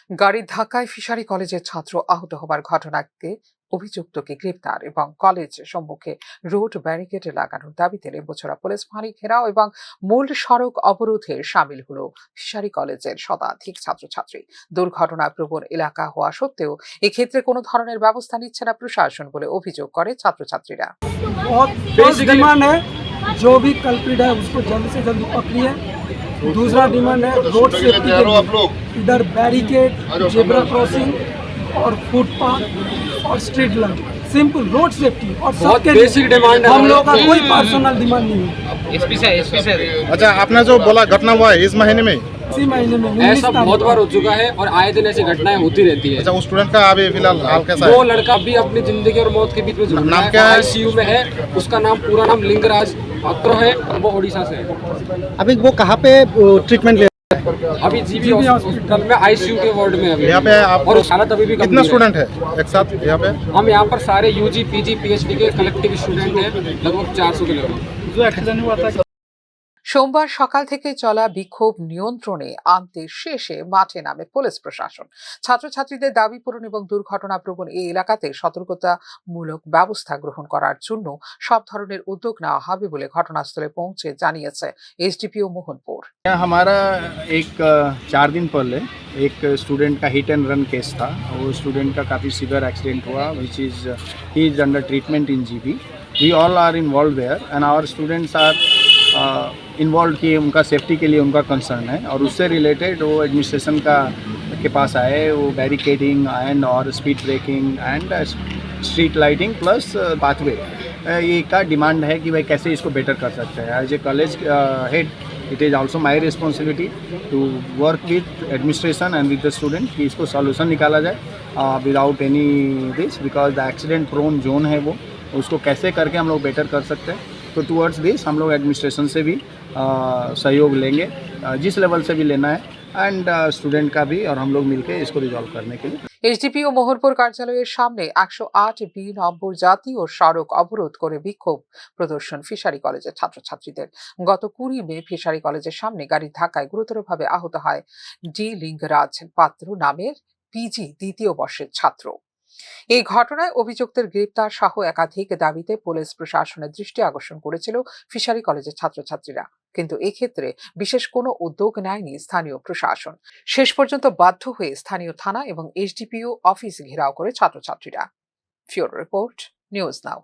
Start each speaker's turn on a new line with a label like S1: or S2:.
S1: গাড়ির ধাক্কায় ফিশারি কলেজের ছাত্র আহত হবার ঘটনাকে অভিযুক্তকে গ্রেপ্তার এবং কলেজ সম্মুখে রোড ব্যারিকেড লাগানোর দাবিতে লেম্বুছড়া পুলিশ ফাঁড়ি ঘেরাও এবং মূল সড়ক অবরোধে সামিল হল ফিশারি কলেজের শতাধিক ছাত্রছাত্রী। দুর্ঘটনা প্রবণ এলাকা হওয়া সত্ত্বেও এক্ষেত্রে কোনো ধরনের ব্যবস্থা নিচ্ছে না প্রশাসন বলে অভিযোগ করে ছাত্রছাত্রীরা।
S2: जो भी कल्प्रिट है उसको जल्द से जल्द पकड़िए। दूसरा डिमांड है रोड सेफ्टी के लिए इधर बैरिकेड, जेब्रा क्रॉसिंग और फुटपाथ और street light, simple road safety और सबके
S3: बेसिक डिमांड है।
S2: हम लोग का कोई पर्सनल डिमांड नहीं है।
S3: एसपी से
S4: अच्छा, आपने जो बोला घटना हुआ है इस महीने में?
S2: इसी महीने में
S3: ऐसा बहुत बार हो चुका है और आए दिन ऐसी घटनाएं होती रहती है।
S4: अच्छा, उस स्टूडेंट का अभी फिलहाल हाल कैसा है?
S3: वो लड़का भी अपनी जिंदगी और मौत के बीच में झूल रहा
S4: नाम
S3: है,
S4: क्या है?
S3: आईसीयू में है। उसका नाम पूरा नाम लिंगराज पात्र है, वो उड़ीसा से है।
S5: अभी वो कहाँ पे ट्रीटमेंट ले?
S3: अभी जीबी हॉस्पिटल में आईसीयू के वार्ड में अभी
S4: यहाँ पे आप
S3: और हालत अभी भी
S4: कितना
S3: गंभीर है।
S4: स्टूडेंट है एक साथ यहाँ पे?
S3: हम यहाँ पर सारे यूजी पीजी पीएचडी के कलेक्टिव स्टूडेंट हैं, लगभग 400 के लगभग।
S1: সোমবার সকাল থেকে চলা বিক্ষোভ নিয়ন্ত্রণে আনতে শেষে মাঠে নামে পুলিশ প্রশাসন। ছাত্রছাত্রীদের দাবি পূরণ এবং দুর্ঘটনা প্রবণ এই এলাকাতে সতর্কতামূলক ব্যবস্থা গ্রহণ করার জন্য সব ধরনের উদ্যোগ নেওয়া হবে বলে ঘটনাস্থলে পৌঁছে জানিয়েছে एसडीपीओ मोहनपुर।
S5: हमारा एक 4 दिन पहले एक स्टूडेंट का हिट एंड रन केस था। वो स्टूडेंट का काफ़ी सीवियर एक्सीडेंट हुआ, which is he is under treatment in GB. We all are involve there and our students are involve किए, उनका सेफ्टी के लिए उनका कंसर्न है और उससे रिलेटेड वो एडमिनिस्ट्रेशन के पास आए। वो बैरिकेडिंग एंड और speed breaking and street lighting plus pathway ये का डिमांड है कि भाई कैसे इसको बेटर कर सकते हैं। As a college head it is also my responsibility to work with administration and with the student कि इसको सॉल्यूशन निकाला जाए without any this, because the accident prone zone है वो, उसको कैसे करके हम लोग बेटर कर सकते हैं। तो टूवर्ड्स दिस हम लोग एडमिनिस्ट्रेशन से भी सहयोग लेंगे, जिस लेवल से भी लेना है, एंड स्टूडेंट का भी, और हम लोग मिलकर इसको रिजॉल्व करने के लिए।
S1: एसडीपीओ मोहनपुर কার্যালয়ের সামনে 108 নম্বর জাতীয় সড়ক অবরোধ করে বিক্ষোভ প্রদর্শন ফিশারি কলেজের ছাত্রছাত্রীদের। গত 20 মে ফিশারি কলেজের সামনে গাড়ির ধাক্কায় গুরুতরভাবে আহত হয় ডি লিঙ্গরাজ পাত্র নামের পিজি দ্বিতীয় বর্ষের ছাত্র। এই ঘটনায় অভিযুক্তের গ্রেপ্তার সহ একাধিক দাবিতে পুলিশ প্রশাসনের দৃষ্টি আকর্ষণ করেছিল ফিশারি কলেজের ছাত্রছাত্রীরা, কিন্তু এক্ষেত্রে বিশেষ কোনো উদ্যোগ নেয়নি স্থানীয় প্রশাসন। শেষ পর্যন্ত বাধ্য হয়ে স্থানীয় থানা এবং এসডিপিও অফিস ঘেরাও করে ছাত্রছাত্রীরা। ফিওর রিপোর্ট, নিউজ নাও।